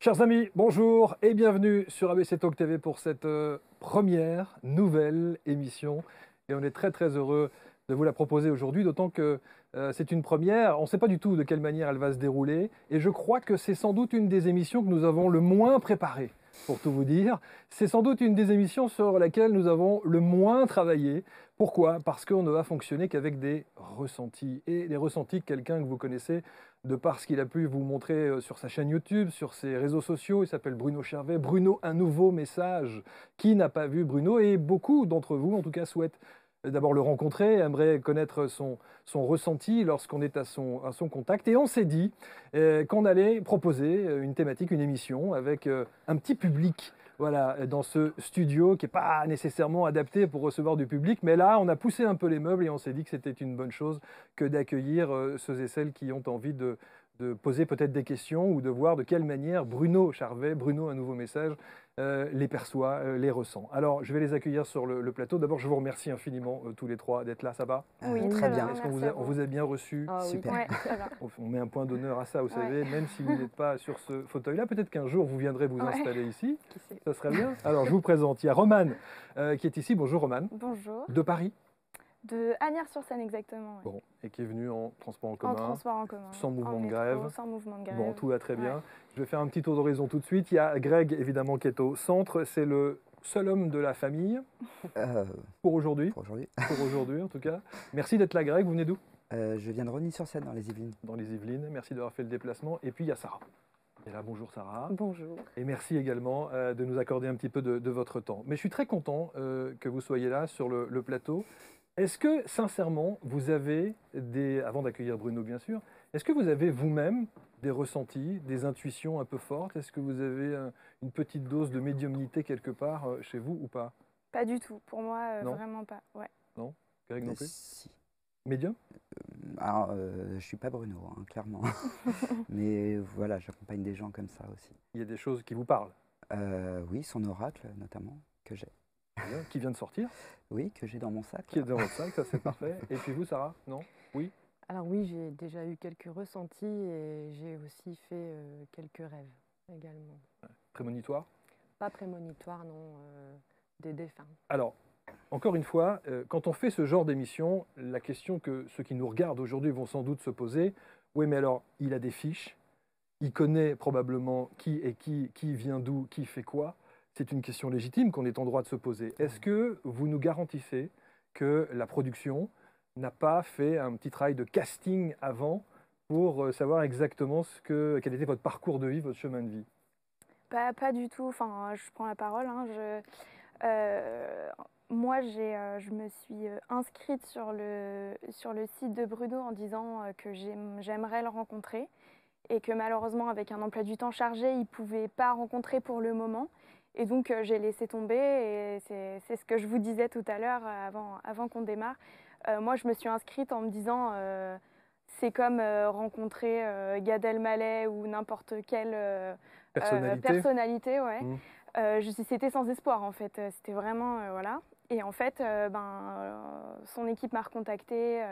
Chers amis, bonjour et bienvenue sur ABC Talk TV pour cette première nouvelle émission. Et on est très très heureux de vous la proposer aujourd'hui, d'autant que c'est une première. On ne sait pas du tout de quelle manière elle va se dérouler. Et je crois que c'est sans doute une des émissions que nous avons le moins préparée, pour tout vous dire. C'est sans doute une des émissions sur laquelle nous avons le moins travaillé. Pourquoi? Parce qu'on ne va fonctionner qu'avec des ressentis. Et les ressentis, quelqu'un que vous connaissez, de par ce qu'il a pu vous montrer sur sa chaîne YouTube, sur ses réseaux sociaux. Il s'appelle Bruno Chervet. Bruno, un nouveau message. Qui n'a pas vu Bruno? Et beaucoup d'entre vous, en tout cas, souhaitent d'abord le rencontrer, aimeraient connaître son ressenti lorsqu'on est à son contact. Et on s'est dit qu'on allait proposer une thématique, une émission avec un petit public. Voilà, dans ce studio qui n'est pas nécessairement adapté pour recevoir du public. Mais là, on a poussé un peu les meubles et on s'est dit que c'était une bonne chose que d'accueillir ceux et celles qui ont envie de poser peut-être des questions ou de voir de quelle manière Bruno Chervet, Bruno, un nouveau message, les perçoit, les ressent. Alors, je vais les accueillir sur le plateau. D'abord, je vous remercie infiniment tous les trois d'être là. Ça va? Oui, très bien. Est-ce qu'on vous a bien reçu? Ah, Super. Oui. Ouais, très bien. On met un point d'honneur à ça, vous savez, même si vous n'êtes pas sur ce fauteuil-là, peut-être qu'un jour vous viendrez vous installer ici. Qui sait? Ça serait bien. Alors, je vous présente. Il y a Romane qui est ici. Bonjour Romane. Bonjour. De Paris. De Asnières-sur-Seine exactement. Bon, et qui est venue en transport en commun. En transport en commun. Sans mouvement En de métro, grève. Sans mouvement de grève. Bon, tout va très bien. Ouais. Je vais faire un petit tour d'horizon tout de suite. Il y a Greg, évidemment, qui est au centre. C'est le seul homme de la famille pour aujourd'hui. Pour aujourd'hui. Pour aujourd'hui, en tout cas. Merci d'être là, Greg. Vous venez d'où? Je viens de Rosny-sur-Seine, dans les Yvelines. Dans les Yvelines. Merci d'avoir fait le déplacement. Et puis, il y a Sarah. Et là, bonjour Sarah. Bonjour. Et merci également de nous accorder un petit peu de votre temps. Mais je suis très content que vous soyez là sur le plateau. Est-ce que, sincèrement, vous avez avant d'accueillir Bruno bien sûr, est-ce que vous avez vous-même des ressentis, des intuitions un peu fortes? Est-ce que vous avez une petite dose de médiumnité quelque part chez vous ou pas? Pas du tout. Pour moi, Non. vraiment pas. Ouais. Non? Greg non plus? Si. Médium? Alors, je suis pas Bruno, hein, clairement. Mais voilà, j'accompagne des gens comme ça aussi. Il y a des choses qui vous parlent? Oui, son oracle, notamment, que j'ai. Bien. Qui vient de sortir? Oui, que j'ai dans mon sac. Qui est dans votre sac, ça c'est parfait. Et puis vous, Sarah? Non? Oui? Alors oui, j'ai déjà eu quelques ressentis et j'ai aussi fait quelques rêves également. Prémonitoire? Pas prémonitoires, non, des défunts. Alors, encore une fois, quand on fait ce genre d'émission, la question que ceux qui nous regardent aujourd'hui vont sans doute se poser, oui mais alors, il a des fiches, il connaît probablement qui est qui vient d'où, qui fait quoi. C'est une question légitime qu'on est en droit de se poser. Est-ce que vous nous garantissez que la production n'a pas fait un petit travail de casting avant pour savoir exactement quel était votre parcours de vie, votre chemin de vie? Pas du tout. Enfin, je prends la parole. Hein. Moi, je me suis inscrite sur le site de Bruno en disant que j'aimerais le rencontrer et que malheureusement, avec un emploi du temps chargé, il ne pouvait pas rencontrer pour le moment. Et donc, j'ai laissé tomber et c'est ce que je vous disais tout à l'heure avant qu'on démarre. Moi, je me suis inscrite en me disant c'est comme rencontrer Gad Elmaleh ou n'importe quelle personnalité. Ouais. C'était sans espoir en fait. C'était vraiment voilà. Et en fait, son équipe m'a recontactée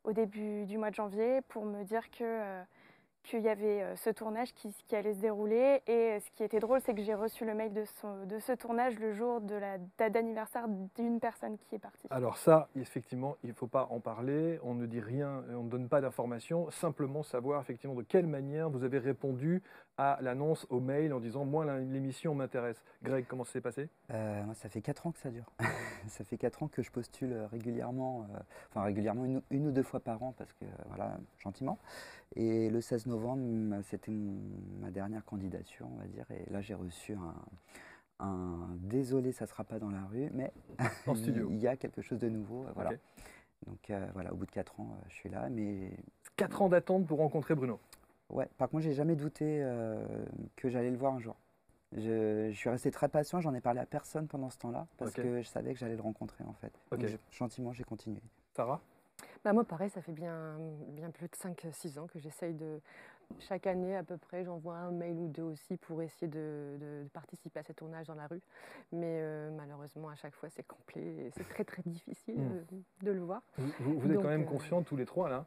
au début du mois de janvier pour me dire qu'il y avait ce tournage qui allait se dérouler. Et ce qui était drôle, c'est que j'ai reçu le mail de ce tournage le jour de la date d'anniversaire d'une personne qui est partie. Alors ça, effectivement, il ne faut pas en parler, on ne dit rien, on ne donne pas d'informations, simplement savoir effectivement de quelle manière vous avez répondu à l'annonce, au mail, en disant « moi, l'émission m'intéresse ». Greg, comment ça s'est passé? Moi, ça fait 4 ans que ça dure. Ça fait 4 ans que je postule régulièrement, une ou deux fois par an, parce que, voilà, gentiment. Et le 16 novembre, c'était ma dernière candidature, on va dire, et là, j'ai reçu un désolé, ça ne sera pas dans la rue, mais En studio. il y a quelque chose de nouveau. Voilà. Okay. Donc, voilà, au bout de 4 ans, je suis là, mais... 4 ans d'attente pour rencontrer Bruno? Ouais, par contre, j'ai jamais douté que j'allais le voir un jour. Je suis resté très patient, j'en ai parlé à personne pendant ce temps-là, parce que je savais que j'allais le rencontrer en fait. Donc, gentiment, j'ai continué. Sarah? Bah moi, pareil, ça fait bien plus de 5-6 ans que j'essaye de... Chaque année, à peu près, j'envoie un mail ou deux aussi pour essayer de participer à ces tournages dans la rue. Mais malheureusement, à chaque fois, c'est complet et c'est très, très difficile de le voir. Vous êtes quand même confiants tous les trois, là?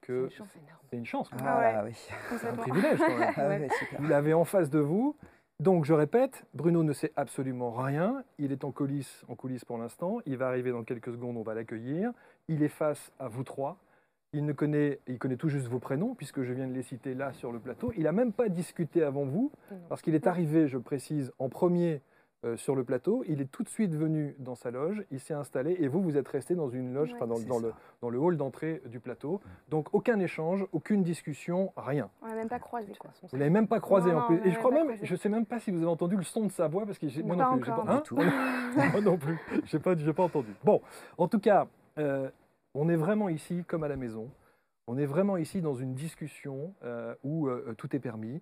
que C'est une chance énorme. c'est une chance, quoi. Ah ouais. oui. C'est un Complètement. privilège quand même. Ah ouais, super. Vous l'avez en face de vous. Donc, je répète, Bruno ne sait absolument rien. Il est en coulisses pour l'instant. Il va arriver dans quelques secondes, on va l'accueillir. Il est face à vous trois. Il connaît tout juste vos prénoms, puisque je viens de les citer là sur le plateau. Il n'a même pas discuté avant vous, Non. parce qu'il est arrivé, je précise, en premier sur le plateau. Il est tout de suite venu dans sa loge, il s'est installé, et vous êtes resté dans une loge, Ouais. enfin, C'est dans ça. le hall d'entrée du plateau. Donc, aucun échange, aucune discussion, rien. On l'a même pas croisé. De toute Quoi. façon, Vous l'avez même pas croisé Non, en non, plus. on Et je l'avait crois pas même, croisé. je sais même pas si vous avez entendu le son de sa voix, parce que moi Pas non plus. encore. Du tout. Moi non plus. J'ai pas entendu. Bon, en tout cas, on est vraiment ici comme à la maison. On est vraiment ici dans une discussion où tout est permis.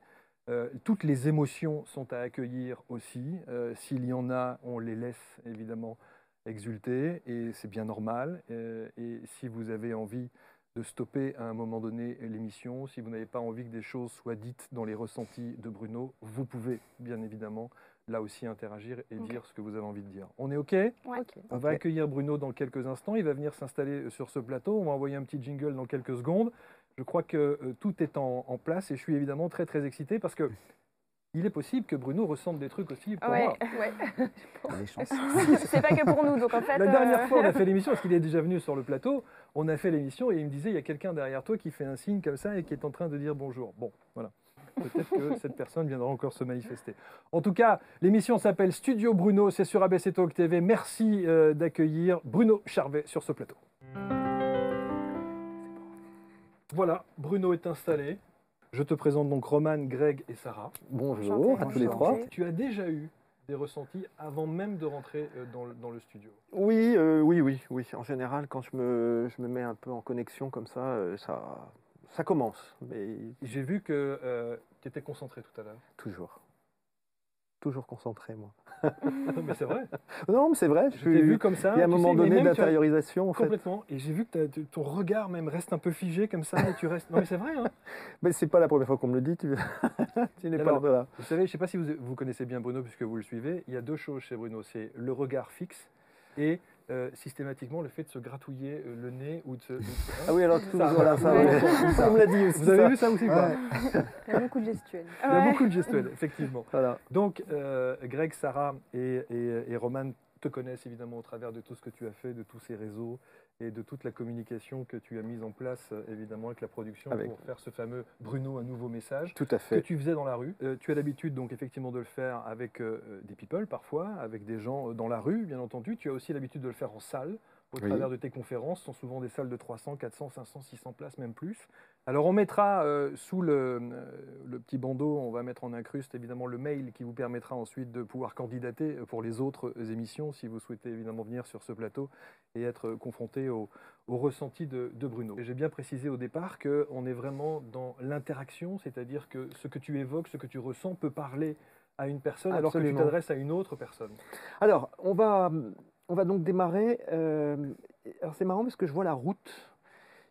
Toutes les émotions sont à accueillir aussi. S'il y en a, on les laisse évidemment exulter et c'est bien normal. Et si vous avez envie de stopper à un moment donné l'émission, si vous n'avez pas envie que des choses soient dites dans les ressentis de Bruno, vous pouvez bien évidemment là aussi interagir et Ok. dire ce que vous avez envie de dire. On est OK ? Ouais. Ok. On va Ok. accueillir Bruno dans quelques instants. Il va venir s'installer sur ce plateau. On va envoyer un petit jingle dans quelques secondes. Je crois que tout est en place et je suis évidemment très très excité parce que il est possible que Bruno ressente des trucs aussi pour Ouais. moi. Ouais. Il y a des chances. C'est pas que pour nous, donc en fait. La dernière fois, on a fait l'émission, parce qu'il est déjà venu sur le plateau, on a fait l'émission et il me disait, il y a quelqu'un derrière toi qui fait un signe comme ça et qui est en train de dire bonjour. Bon, voilà. Peut-être que cette personne viendra encore se manifester. En tout cas, l'émission s'appelle Studio Bruno, c'est sur ABC Talk TV. Merci d'accueillir Bruno Charvet sur ce plateau. Voilà, Bruno est installé. Je te présente donc Romane, Greg et Sarah. Bonjour à tous les trois. Enchantée. Tu as déjà eu des ressentis avant même de rentrer dans le studio. Oui, oui. En général, quand je me mets un peu en connexion comme ça commence. Mais J'ai vu que tu étais concentré tout à l'heure. toujours concentré, moi. Mais c'est vrai. Non, mais c'est vrai. Je t'ai vu comme ça. Il y a un tu moment sais, mais donné même tu as- d'intériorisation, en fait. Complètement. Et j'ai vu que ton regard même reste un peu figé comme ça et tu restes. Non mais c'est vrai. Hein. Mais c'est pas la première fois qu'on me le dit. Tu n'es pas Alors, là. Vous savez, je ne sais pas si vous connaissez bien Bruno puisque vous le suivez. Il y a deux choses chez Bruno. C'est le regard fixe et systématiquement le fait de se gratouiller le nez ou de se. Ah oui, alors Ça, voilà, ça, ouais. ça, on me l'a dit aussi. Vous avez ça. vu ça aussi quoi Ouais. Il y a beaucoup de gestuels. Il y a Ouais. beaucoup de gestuels, effectivement. Voilà. Donc, Greg, Sarah et Romane te connaissent évidemment au travers de tout ce que tu as fait, de tous ces réseaux et de toute la communication que tu as mise en place, évidemment, avec la production Avec- pour faire ce fameux Bruno, un nouveau message Tout à que fait. tu faisais dans la rue. Tu as l'habitude, donc, effectivement, de le faire avec des people parfois, avec des gens dans la rue, bien entendu. Tu as aussi l'habitude de le faire en salle, au Oui. travers de tes conférences. Ce sont souvent des salles de 300, 400, 500, 600 places, même plus. Alors on mettra sous le petit bandeau, on va mettre en incruste évidemment le mail qui vous permettra ensuite de pouvoir candidater pour les autres émissions si vous souhaitez évidemment venir sur ce plateau et être confronté au ressenti de Bruno. Et j'ai bien précisé au départ qu'on est vraiment dans l'interaction, c'est-à-dire que ce que tu évoques, ce que tu ressens peut parler à une personne alors que tu Absolument. t'adresses à une autre personne. Alors, on va donc démarrer. Alors, c'est marrant parce que je vois la route.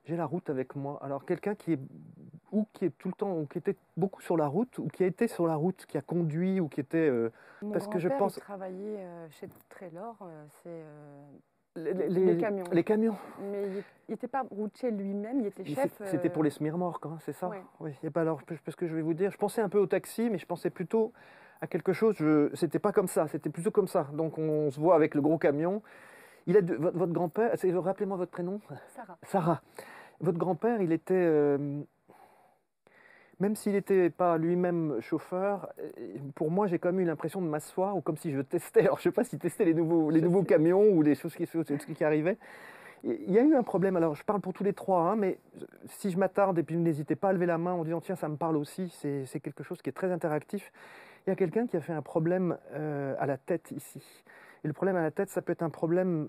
J'ai la route avec moi. Alors, quelqu'un qui est tout le temps, ou qui était beaucoup sur la route, ou qui a été sur la route, qui a conduit, ou qui était. Mon Parce que je grand-père, pense- il travaillait chez Traylor, c'est Les camions. Les camions. mais il n'était pas routier lui-même, il était chef. C'était pour les smirmorques, hein, c'est ça ouais. Oui. Et ben alors, parce que je vais vous dire, je pensais un peu au taxi, mais je pensais plutôt à quelque chose. C'était pas comme ça, c'était plutôt comme ça. Donc, on se voit avec le gros camion. Votre grand-père, rappelez-moi votre prénom. Sarah. Sarah. Votre grand-père, il était, même s'il n'était pas lui-même chauffeur, pour moi, j'ai quand même eu l'impression de m'asseoir ou comme si je testais. Alors, je ne sais pas s'il testait les nouveaux camions ou les choses qui arrivaient. Il y a eu un problème. Alors, je parle pour tous les trois, hein, mais si je m'attarde, et puis n'hésitez pas à lever la main en disant tiens, ça me parle aussi. C'est quelque chose qui est très interactif. Il y a quelqu'un qui a fait un problème à la tête ici. Et le problème à la tête, ça peut être un problème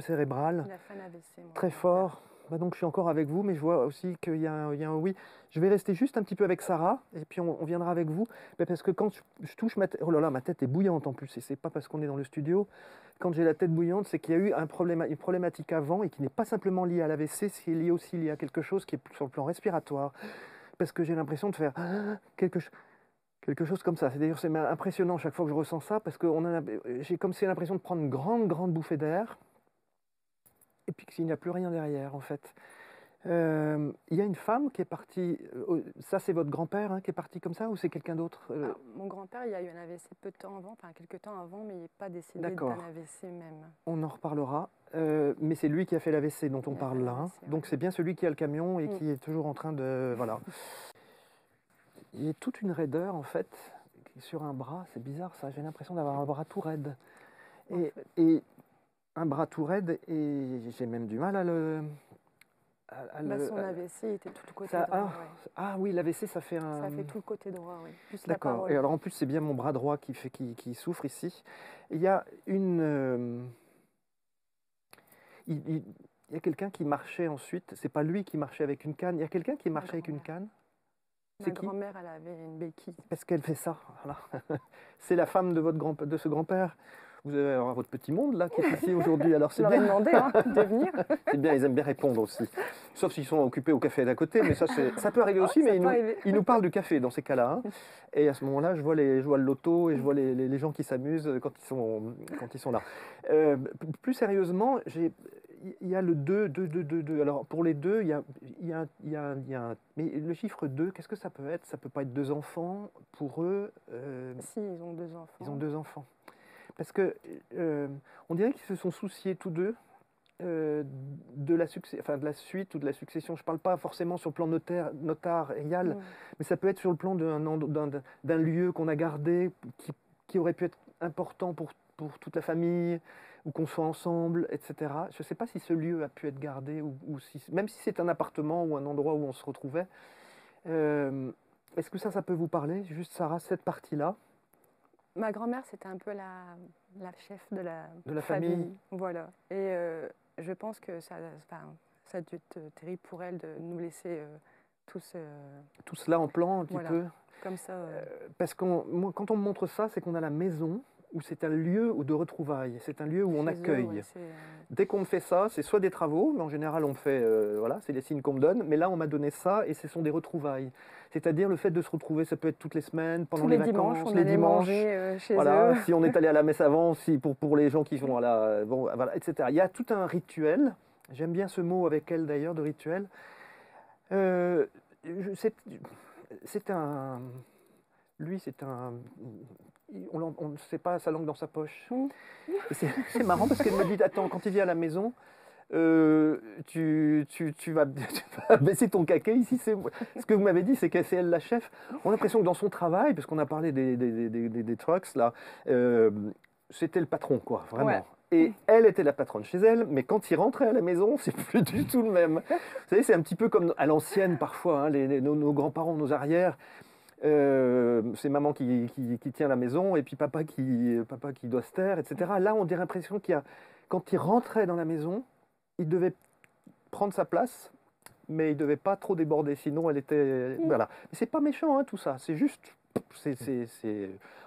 cérébral. Il a fait un AVC. mon Très grand-père. fort. Bah donc je suis encore avec vous, mais je vois aussi qu'il y a un oui. Je vais rester juste un petit peu avec Sarah, et puis on viendra avec vous. Mais parce que quand je touche ma tête, oh là là, ma tête est bouillante en plus, et c'est pas parce qu'on est dans le studio. Quand j'ai la tête bouillante, c'est qu'il y a eu une problématique avant, et qui n'est pas simplement liée à l'AVC, c'est lié aussi à quelque chose qui est sur le plan respiratoire. Parce que j'ai l'impression de faire quelque chose comme ça. D'ailleurs, c'est impressionnant chaque fois que je ressens ça, parce que j'ai comme si l'impression de prendre une grande bouffée d'air, et puis qu'il n'y a plus rien derrière, en fait. Il y a une femme qui est partie, ça c'est votre grand-père hein, qui est parti comme ça ou c'est quelqu'un d'autre Alors, mon grand-père, il a eu un AVC peu de temps avant, enfin quelques temps avant, mais il n'est pas décédé d'un D'accord. AVC même. On en reparlera. Mais c'est lui qui a fait l'AVC dont on Il a parle fait là. Hein. l'AVC, ouais. Donc c'est bien celui qui a le camion et Mm. qui est toujours en train de... Voilà. Il y a toute une raideur en fait sur un bras. C'est bizarre ça. J'ai l'impression d'avoir un bras tout raide. En Et, fait. et un bras tout raide et j'ai même du mal à le... Son AVC était tout le côté ça, droit. ah, Ouais. ah oui, l'AVC ça fait un... Ça fait tout le côté droit, oui. Plus la D'accord. parole. Et alors en plus c'est bien mon bras droit qui souffre ici. Il y a une... il y a quelqu'un qui marchait ensuite. C'est pas lui qui marchait avec une canne. Il y a quelqu'un qui marchait avec une canne. Ma C'est qui? grand-mère, elle avait une béquille. Parce qu'elle fait ça. Voilà. C'est la femme de de ce grand-père. Vous avez alors votre petit monde là qui est ici aujourd'hui. Alors Je c'est leur ai bien. demandé hein, de venir. C'est bien. Ils aiment bien répondre aussi. Sauf s'ils sont occupés au café d'à côté. Mais ça peut arriver aussi. Ça Mais peut arriver. ils nous parlent du café dans ces cas-là. Hein. Et à ce moment-là, je vois le loto et je vois les gens qui s'amusent quand ils sont là. Plus sérieusement, il y a le 2. Alors, pour les deux, il y a un... Mais le chiffre 2, qu'est-ce que ça peut être? Ça peut pas être 2 enfants pour eux. Si, ils ont 2 enfants. Ils ont 2 enfants. Parce que on dirait qu'ils se sont souciés tous deux de la suite ou de la succession. Je ne parle pas forcément sur le plan notarial, Mm. mais ça peut être sur le plan d'un lieu qu'on a gardé, qui aurait pu être important pour toute la famille, ou qu'on soit ensemble, etc. Je ne sais pas si ce lieu a pu être gardé, ou si, même si c'est un appartement ou un endroit où on se retrouvait. Est-ce que ça peut vous parler, juste Sarah, cette partie-là? Ma grand-mère, c'était un peu la chef de la famille. Voilà. Et je pense que ça a dû être terrible pour elle de nous laisser tous Tout cela en plan, un petit voilà, peu. comme ça. Parce que quand on me montre ça, c'est qu'on a la maison où c'est un lieu de retrouvailles, c'est un lieu où on chez eux, accueille. ouais, Dès qu'on me fait ça, c'est soit des travaux, mais en général on me fait, voilà, c'est les signes qu'on me donne, mais là on m'a donné ça et ce sont des retrouvailles. C'est-à-dire le fait de se retrouver, ça peut être toutes les semaines, pendant tous les les dimanches, vacances, on les allait dimanches. manger chez Voilà, eux. si on est allé à la messe avant, si pour les gens qui vont à la, bon, voilà, etc. Il y a tout un rituel. J'aime bien ce mot avec elle d'ailleurs de rituel. C'est un, lui c'est un, on ne sait pas sa langue dans sa poche. C'est marrant parce qu'elle me dit attends quand il vient à la maison. Tu vas baisser ton caquet ici. Ce que vous m'avez dit, c'est que c'est elle la chef. On a l'impression que dans son travail, parce qu'on a parlé des trucks là, c'était le patron quoi, vraiment. Ouais. Et elle était la patronne chez elle, mais quand il rentrait à la maison, c'est plus du tout le même. Vous savez, c'est un petit peu comme à l'ancienne parfois, hein, nos grands-parents, nos arrières. C'est maman qui tient la maison et puis papa qui doit se taire, etc. Là, on a l'impression quand il rentrait dans la maison, il devait prendre sa place, mais il ne devait pas trop déborder, sinon elle était... Voilà. Mais c'est pas méchant, hein, tout ça, c'est juste...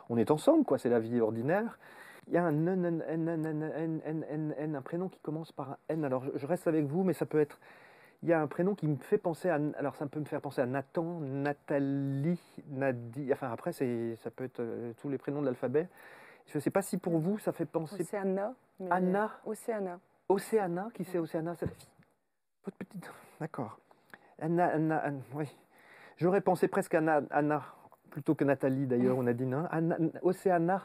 on est ensemble, quoi. C'est la vie ordinaire. Il y a un prénom qui commence par un N, alors je reste avec vous, mais ça peut être... Il y a un prénom qui me fait penser à... Alors ça peut me faire penser à Nathan, Nathalie, Nadie... Enfin après, ça peut être tous les prénoms de l'alphabet. Je ne sais pas si pour vous, ça fait penser... Océana. Anna. Océana. Océana, qui c'est Océana? C'est la fille. Votre petite. D'accord. Anna, oui. J'aurais pensé presque à Anna, plutôt que Nathalie d'ailleurs, ou Nadine. Hein. Océana.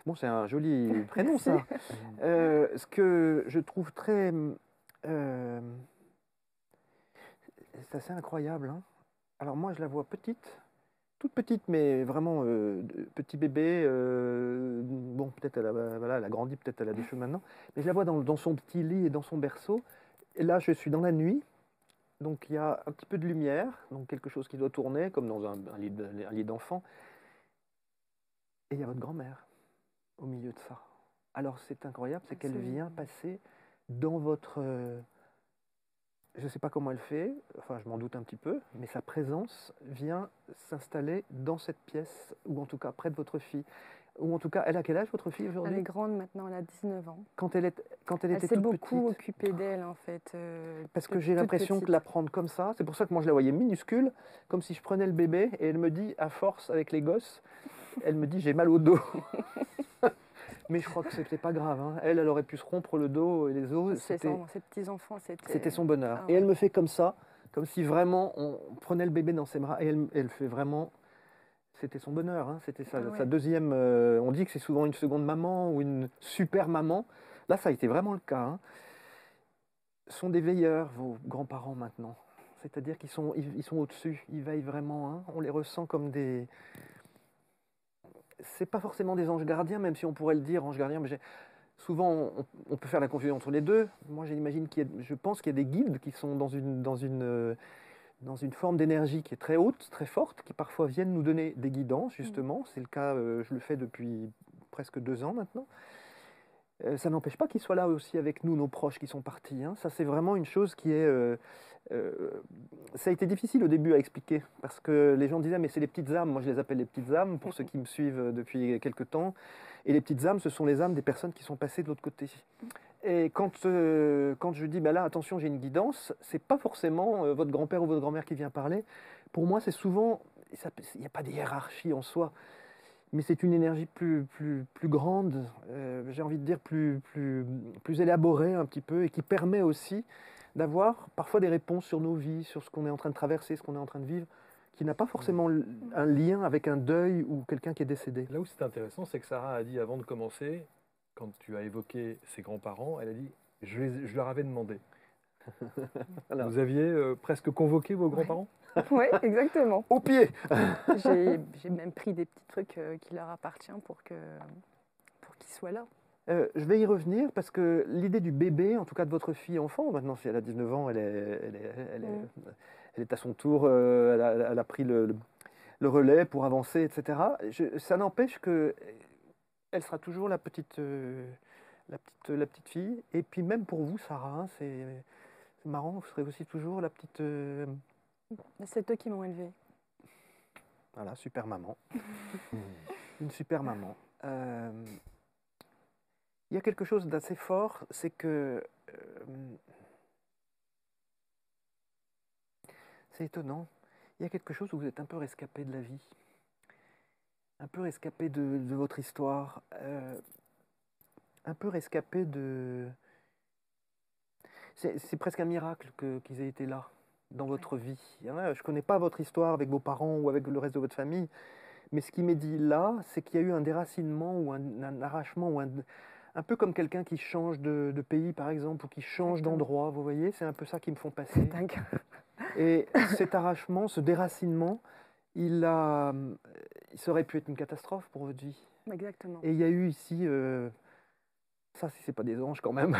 Bon, c'est un joli prénom ça. Ce que je trouve très. C'est assez incroyable. Hein. Alors moi, je la vois petite. Toute petite, mais vraiment petit bébé. Bon, peut-être elle a grandi, peut-être elle a des cheveux maintenant. Mais je la vois dans son petit lit et dans son berceau. Et là, je suis dans la nuit. Donc il y a un petit peu de lumière, donc quelque chose qui doit tourner, comme dans un lit d'enfant. Et il y a votre grand-mère au milieu de ça. Alors c'est incroyable, c'est qu'elle vient passer dans votre... je ne sais pas comment elle fait, enfin je m'en doute un petit peu, mais sa présence vient s'installer dans cette pièce, ou en tout cas près de votre fille. Ou en tout cas, elle a quel âge votre fille aujourd'hui? Elle est grande maintenant, elle a 19 ans. Quand elle était Elle s'est toute beaucoup petite, occupée d'elle en fait. parce que j'ai l'impression que la prendre comme ça, c'est pour ça que moi je la voyais minuscule, comme si je prenais le bébé, et elle me dit, à force avec les gosses, elle me dit j'ai mal au dos. Mais je crois que c'était pas grave. Hein. Elle aurait pu se rompre le dos et les os. Ses petits-enfants, C'était son bonheur. Ah Et elle ouais. me fait comme ça, comme si vraiment on prenait le bébé dans ses bras. Et elle fait vraiment. C'était son bonheur. Hein. C'était Ah ouais. sa deuxième. On dit que c'est souvent une seconde maman ou une super maman. Là, ça a été vraiment le cas. Hein. Sont des veilleurs, vos grands-parents maintenant. C'est-à-dire ils sont au-dessus. Ils veillent vraiment. Hein. On les ressent comme des. C'est pas forcément des anges gardiens, même si on pourrait le dire anges gardiens. Mais souvent, on peut faire la confusion entre les deux. Moi, je pense qu'il y a des guides qui sont dans une forme d'énergie qui est très haute, très forte, qui parfois viennent nous donner des guidances, justement. C'est le cas, je le fais depuis presque 2 ans maintenant. Ça n'empêche pas qu'ils soient là aussi avec nous, nos proches qui sont partis. Hein. Ça, c'est vraiment une chose qui est... ça a été difficile au début à expliquer, parce que les gens disaient, mais c'est les petites âmes. Moi, je les appelle les petites âmes, pour ceux qui me suivent depuis quelques temps. Et les petites âmes, ce sont les âmes des personnes qui sont passées de l'autre côté. Et quand je dis, bah là, attention, j'ai une guidance, c'est pas forcément votre grand-père ou votre grand-mère qui vient parler. Pour moi, c'est souvent... Il n'y a pas de hiérarchie en soi. Mais c'est une énergie plus grande, j'ai envie de dire plus élaborée un petit peu, et qui permet aussi d'avoir parfois des réponses sur nos vies, sur ce qu'on est en train de traverser, ce qu'on est en train de vivre, qui n'a pas forcément un lien avec un deuil ou quelqu'un qui est décédé. Là où c'est intéressant, c'est que Sarah a dit avant de commencer, quand tu as évoqué ses grands-parents, elle a dit je leur avais demandé. Voilà. Vous aviez presque convoqué vos grands-parents? Oui, exactement. Au pied. J'ai même pris des petits trucs qui leur appartiennent pour qu'ils soient là. Je vais y revenir parce que l'idée du bébé, en tout cas de votre fille enfant, maintenant si elle a 19 ans, elle est à son tour, elle a pris le relais pour avancer, etc. Ça n'empêche que elle sera toujours la petite fille. Et puis même pour vous, Sarah, hein, c'est marrant, vous serez aussi toujours la petite... C'est eux qui m'ont élevée. Voilà, super maman. Une super maman. Il y a quelque chose d'assez fort, c'est que... c'est étonnant. Il y a quelque chose où vous êtes un peu rescapé de la vie. Un peu rescapé de votre histoire. Un peu rescapé de... C'est presque un miracle qu'ils aient été là, dans votre vie. Je ne connais pas votre histoire avec vos parents ou avec le reste de votre famille, mais ce qui m'est dit là, c'est qu'il y a eu un déracinement ou un arrachement, ou un peu comme quelqu'un qui change de pays, par exemple, ou qui change d'endroit, vous voyez, c'est un peu ça qui me font passer. Et cet arrachement, ce déracinement, il ça aurait pu être une catastrophe pour votre vie. Exactement. Et il y a eu ici... ça, si c'est pas des anges quand même,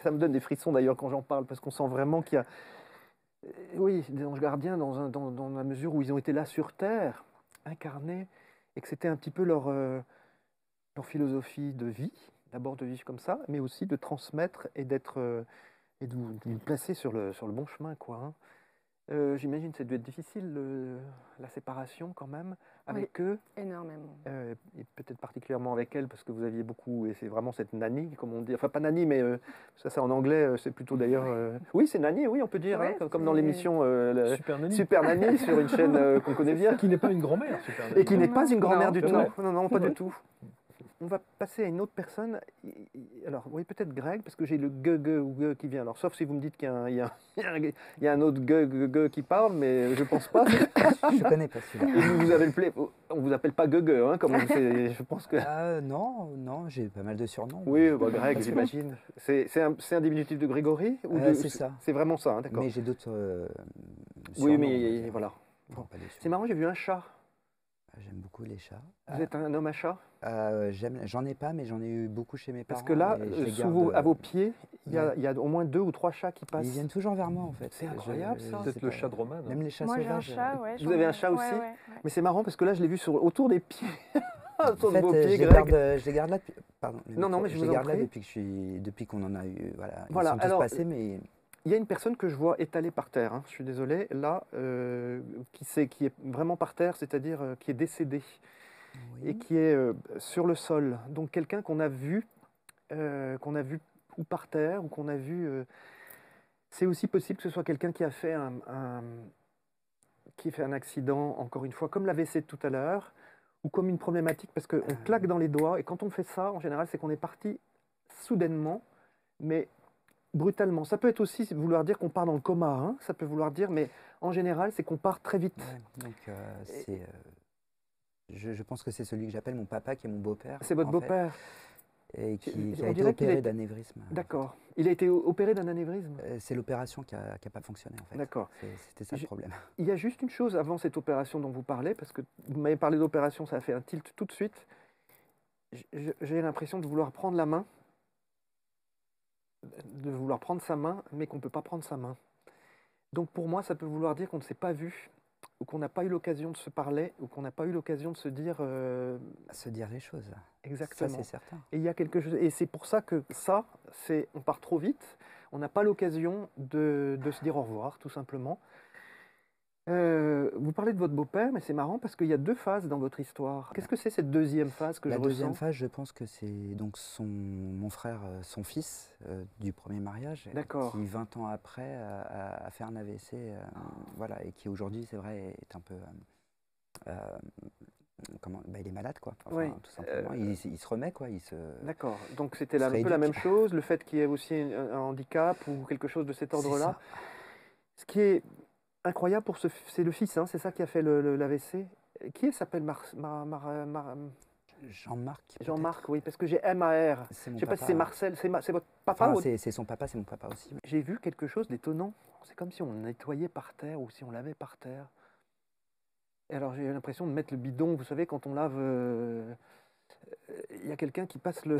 ça me donne des frissons d'ailleurs quand j'en parle, parce qu'on sent vraiment qu'il y a, oui, des anges gardiens dans la mesure où ils ont été là sur Terre, incarnés, et que c'était un petit peu leur philosophie de vie, d'abord de vivre comme ça, mais aussi de transmettre et d'être et de vous placer sur le bon chemin, quoi. Hein. J'imagine que ça a dû être difficile, la séparation quand même, avec eux. Énormément. Et peut-être particulièrement avec elle, parce que vous aviez beaucoup, et c'est vraiment cette nanny, comme on dit, enfin pas nanny, mais ça c'est en anglais, c'est plutôt d'ailleurs... Oui, c'est nanny, oui, on peut dire, Ouais, hein, comme dans l'émission Super Nanny. sur une chaîne qu'on connaît bien. Qui n'est pas une grand-mère, Super Nanny. Et qui n'est pas une grand-mère du tout. Non. Non, pas du tout. On va passer à une autre personne. Alors, oui, peut-être Greg, parce que j'ai le gueux qui vient. Alors, sauf si vous me dites qu'il y a un autre gueux qui parle, mais je pense pas. Je ne connais pas celui-là. On vous appelle pas gueux, hein, comme je pense que... Non, j'ai pas mal de surnoms. Oui, Greg, j'imagine. C'est un diminutif de Grégory c'est ça. C'est vraiment ça, hein, d'accord. Mais j'ai d'autres Oui, surnoms, mais voilà. Non, pas des C'est surnoms. marrant, j'ai vu un chat. J'aime beaucoup les chats. Vous êtes un homme à chat? J'en ai pas, mais j'en ai eu beaucoup chez mes parents. Parce que là, et je les garde, à vos pieds, il y a au moins 2 ou 3 chats qui passent. ils viennent toujours vers moi en fait. C'est incroyable, ça. Peut-être le chat de Romane. Même les chats Moi, j'ai un sauvages. chat, ouais. Vous avez un chat aussi? Ouais. Mais c'est marrant parce que là, je l'ai vu autour des pieds. Autour En de vos fait, pieds, je Greg. les garde là. Pardon. Non, mais je je vous les en garde là prie. depuis qu'on en a eu. Voilà. Ils Voilà, sont tous alors, passés, mais Il y a une personne que je vois étalée par terre, hein, je suis désolé, là, qui est vraiment par terre, c'est-à-dire qui est décédée et qui est sur le sol. Donc quelqu'un qu'on a vu ou par terre ou qu'on a vu. C'est aussi possible que ce soit quelqu'un qui a fait un accident, encore une fois, comme l'AVC de tout à l'heure, ou comme une problématique parce qu'on claque dans les doigts et quand on fait ça, en général, c'est qu'on est parti soudainement, mais brutalement. Ça peut être aussi vouloir dire qu'on part dans le coma, hein, ça peut vouloir dire, mais en général, c'est qu'on part très vite. Ouais, donc, je pense que c'est celui que j'appelle mon papa, qui est mon beau-père. C'est votre en fait, beau-père. et qui On a été dirait qu'il a opéré été- d'anévrisme. D'accord. Il a été opéré d'un anévrisme. C'est l'opération qui n'a pas fonctionné, en fait. D'accord. C'était ça le problème. Il y a juste une chose avant cette opération dont vous parlez, parce que vous m'avez parlé d'opération, ça a fait un tilt tout de suite. J'ai l'impression de vouloir prendre la main, de vouloir prendre sa main, mais qu'on ne peut pas prendre sa main. Donc pour moi, ça peut vouloir dire qu'on ne s'est pas vu, ou qu'on n'a pas eu l'occasion de se parler, ou qu'on n'a pas eu l'occasion de se dire Se dire les choses. exactement. Ça, c'est certain. Et il y a quelque chose, et c'est pour ça que ça, c'est on part trop vite, on n'a pas l'occasion de se dire au revoir, tout simplement. Vous parlez de votre beau-père, mais c'est marrant parce qu'il y a deux phases dans votre histoire. Qu'est-ce que c'est cette deuxième phase que La je deuxième ressens? phase, je pense que c'est donc mon frère, son fils du premier mariage, D'accord. qui 20 ans après a fait un AVC, voilà, et qui aujourd'hui, c'est vrai, est un peu, il est malade, quoi. Enfin, Oui, tout simplement, il se remet, quoi. D'accord. Donc c'était se un peu la rééduque. même chose, le fait qu'il y ait aussi un handicap ou quelque chose de cet C'est ordre-là. ça. Ce qui est incroyable pour c'est le fils, hein, c'est ça qui a fait l'AVC. Qui s'appelle Jean-Marc. Jean-Marc, oui, parce que j'ai MAR. C'est Je mon ne sais pas si papa. c'est Marcel, c'est votre papa Enfin, ou- c'est son papa, c'est mon papa aussi. J'ai vu quelque chose d'étonnant. C'est comme si on nettoyait par terre ou si on lavait par terre. Et alors j'ai eu l'impression de mettre le bidon, vous savez, quand on lave, il y a quelqu'un qui passe le...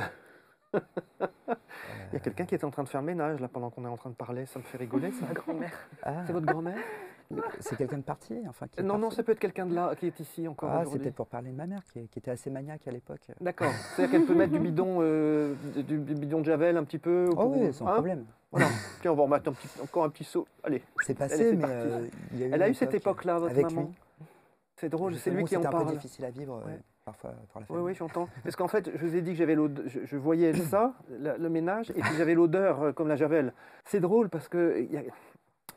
Il y a quelqu'un qui est en train de faire le ménage, là, pendant qu'on est en train de parler. Ça me fait rigoler, ça. Ma grand-mère. Ah, C'est votre grand-mère? c'est quelqu'un de parti, enfin, qui est Non, non, parti. ça peut être quelqu'un de là, qui est ici encore Ah, aujourd'hui. c'était pour parler de ma mère, qui était assez maniaque à l'époque. D'accord. C'est-à-dire qu'elle peut mettre du bidon de Javel un petit peu Oh pour- oui, sans hein problème. Voilà. Tiens, on va en mettre encore un petit seau. Allez. C'est Allez, passé, c'est mais parti. il y a eu Elle a une eu cette époque-là, votre avec maman. lui. C'est drôle, c'est Justement, lui qui en c'était un peu parle. difficile à vivre, Ouais. parfois, pour la Oui, famille. oui, j'entends. Parce qu'en fait, je vous ai dit que j'avais je voyais ça, le ménage, et puis j'avais l'odeur comme la javel. C'est drôle parce que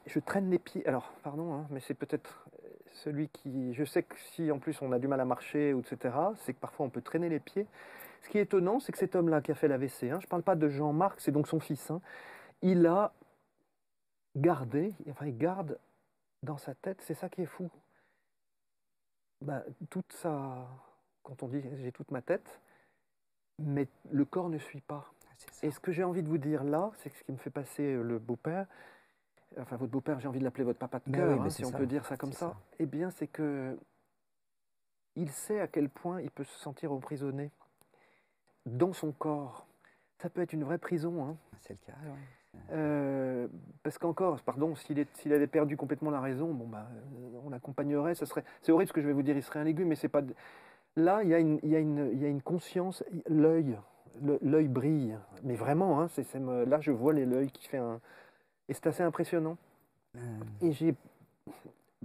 je traîne les pieds. Alors, pardon, hein, mais c'est peut-être celui qui. Je sais que si en plus on a du mal à marcher, ou etc., c'est que parfois on peut traîner les pieds. Ce qui est étonnant, c'est que cet homme-là qui a fait l'AVC, hein, je ne parle pas de Jean-Marc, c'est donc son fils, hein, il a gardé, enfin il garde dans sa tête, c'est ça qui est fou. Ben, toute sa. Quand on dit j'ai toute ma tête, mais le corps ne suit pas. Ah, c'est ça. Et ce que j'ai envie de vous dire là, c'est que ce qui me fait passer le beau-père, enfin votre beau-père, j'ai envie de l'appeler votre papa de Ben cœur, oui, hein, ben si c'est on ça, peut dire ça comme c'est ça, ça. eh bien c'est que il sait à quel point il peut se sentir emprisonné dans son corps. Ça peut être une vraie prison, hein. C'est le cas, ouais. Parce qu'encore, pardon, s'il avait perdu complètement la raison, bon bah, on l'accompagnerait, c'est horrible ce que je vais vous dire, il serait un légume, mais c'est pas... Là, il y a une conscience, l'œil brille, mais vraiment, hein, là je vois l'œil qui fait un... Et c'est assez impressionnant. Et j'ai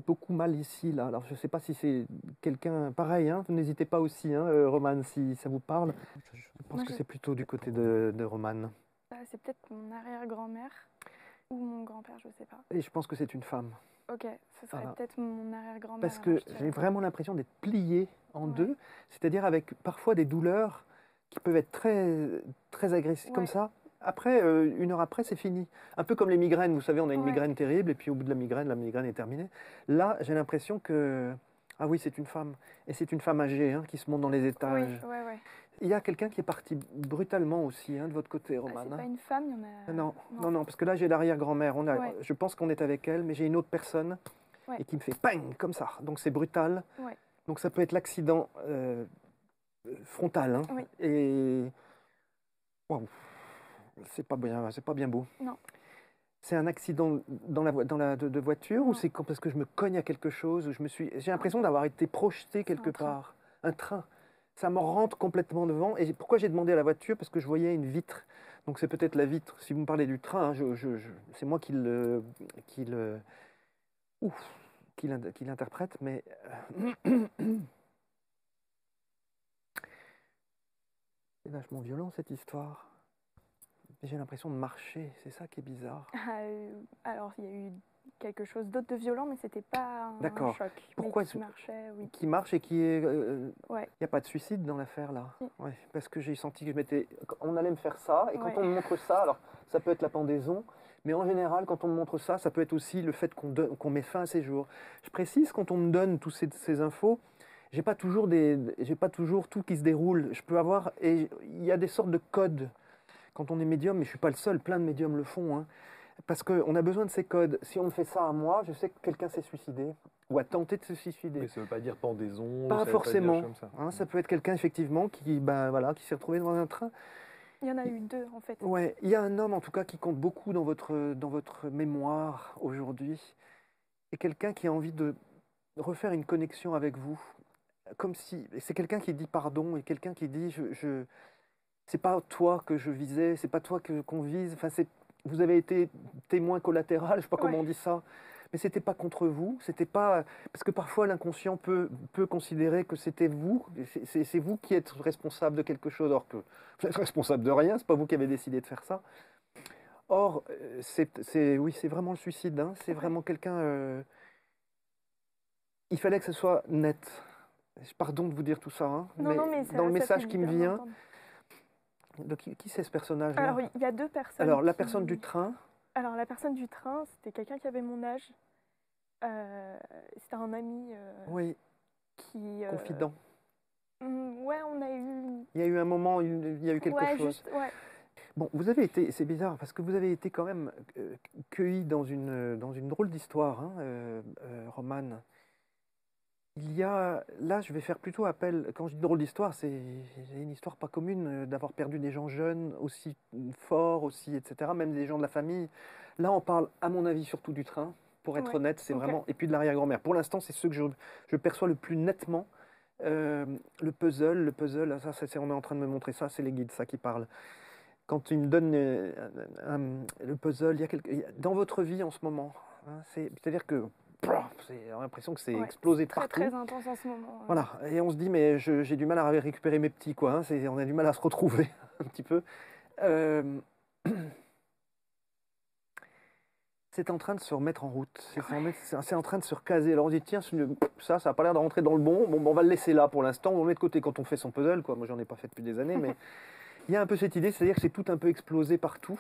beaucoup mal ici, là. Alors je ne sais pas si c'est quelqu'un pareil, hein, n'hésitez pas aussi, hein, Romane, si ça vous parle. Je pense Moi, que j'ai- c'est plutôt du côté de Romane. C'est peut-être mon arrière-grand-mère ou mon grand-père, je sais pas. Et je pense que c'est une femme. Ok, ce serait Voilà. peut-être mon arrière-grand-mère. Parce alors que je dirais. j'ai vraiment l'impression d'être plié en Ouais. deux, c'est-à-dire avec parfois des douleurs qui peuvent être très, très agressives, comme Ouais. ça. Après, une heure après, c'est fini. Un peu comme les migraines, vous savez, on a une Ouais. migraine terrible, et puis au bout de la migraine est terminée. Là, j'ai l'impression que... Ah oui, c'est une femme. Et c'est une femme âgée, hein, qui se monte dans les Oui, étages. ouais. Il y a quelqu'un qui est parti brutalement aussi, hein, de votre côté, Ah, Romane. c'est hein. pas une femme, il y en a. Non, parce que là, j'ai l'arrière-grand-mère. Ouais. Je pense qu'on est avec elle, mais j'ai une autre personne Ouais. et qui me fait pang, comme ça. Donc c'est brutal. Ouais. Donc ça peut être l'accident frontal. Hein. Oui. Et waouh, c'est pas bien beau. Non. C'est un accident de voiture ou Non. c'est parce que je me cogne à quelque chose ou j'ai l'impression d'avoir été projeté quelque un train. part. Un train. Ça me rentre complètement devant. Et pourquoi j'ai demandé à la voiture? Parce que je voyais une vitre. Donc c'est peut-être la vitre. Si vous me parlez du train, hein, c'est moi qui l'interprète, mais c'est vachement violent cette histoire. Mais j'ai l'impression de marcher, c'est ça qui est bizarre. Alors, il y a eu quelque chose d'autre de violent, mais c'était pas un D'accord. choc. Pourquoi mais qui marchait, oui. Qui marche et qui est... Ouais. Il n'y a pas de suicide dans l'affaire, là? Si. Ouais, parce que j'ai senti que je m'étais... On allait me faire ça, et quand Ouais. on me montre ça, alors ça peut être la pendaison, mais en général, quand on me montre ça, ça peut être aussi le fait qu'on met fin à ces jours. Je précise, quand on me donne toutes ces infos, j'ai pas toujours tout qui se déroule. Je peux avoir... Et il y a des sortes de codes quand on est médium, mais je ne suis pas le seul, plein de médiums le font, hein. Parce qu'on a besoin de ces codes. Si on me fait ça à moi, je sais que quelqu'un s'est suicidé ou a tenté de se suicider. Mais ça ne veut pas dire pendaison. Pas ça veut forcément. Pas dire comme ça. Hein, ça peut être quelqu'un effectivement qui, qui s'est retrouvé dans un train. Il y en a eu 2 en fait. Ouais, il y a un homme en tout cas qui compte beaucoup dans votre mémoire aujourd'hui. Et quelqu'un qui a envie de refaire une connexion avec vous. Comme si c'est quelqu'un qui dit pardon et quelqu'un qui dit c'est pas toi que je visais, c'est pas toi qu'on vise. Enfin, vous avez été témoin collatéral, je sais pas comment on dit ça, mais c'était pas contre vous, c'était pas parce que parfois l'inconscient peut considérer que c'était vous, c'est vous qui êtes responsable de quelque chose, alors que vous êtes responsable de rien, c'est pas vous qui avez décidé de faire ça. Or, oui, c'est vraiment le suicide, hein, c'est vraiment quelqu'un. Il fallait que ce soit net. Pardon de vous dire tout ça, hein, mais dans le message qui me vient. Donc, qui c'est ce personnage-là? Alors, il y a 2 personnes. Alors, la personne du train. Alors, la personne du train, c'était quelqu'un qui avait mon âge. C'était un ami Oui, qui... confident. Ouais, on a eu... Il y a eu un moment, il y a eu quelque chose. Juste, ouais. Bon, vous avez été, c'est bizarre, parce que vous avez été quand même cueilli dans une drôle d'histoire, hein, Romane. Il y a, là, je vais faire plutôt appel, quand je dis drôle d'histoire, c'est une histoire pas commune d'avoir perdu des gens jeunes, aussi forts, aussi, etc., même des gens de la famille. Là, on parle, à mon avis, surtout du train, pour être honnête, c'est vraiment, et puis de l'arrière-grand-mère. Pour l'instant, c'est ceux que je perçois le plus nettement. Le puzzle, ça, on est en train de me montrer ça, c'est les guides, ça qui parlent. Quand ils me donnent le puzzle, dans votre vie en ce moment, hein, c'est-à-dire que j'ai l'impression que c'est explosé de partout. Très intense en ce moment. Voilà, et on se dit, mais j'ai du mal à récupérer mes petits, quoi. Hein, on a du mal à se retrouver un petit peu. C'est en train de se remettre en route, c'est en train de se recaser. Alors on se dit, tiens, ça n'a pas l'air de rentrer dans le bon, on va le laisser là pour l'instant, on le met de côté quand on fait son puzzle, quoi. Moi, j'en ai pas fait depuis des années, mais il y a un peu cette idée, c'est-à-dire que c'est tout un peu explosé partout.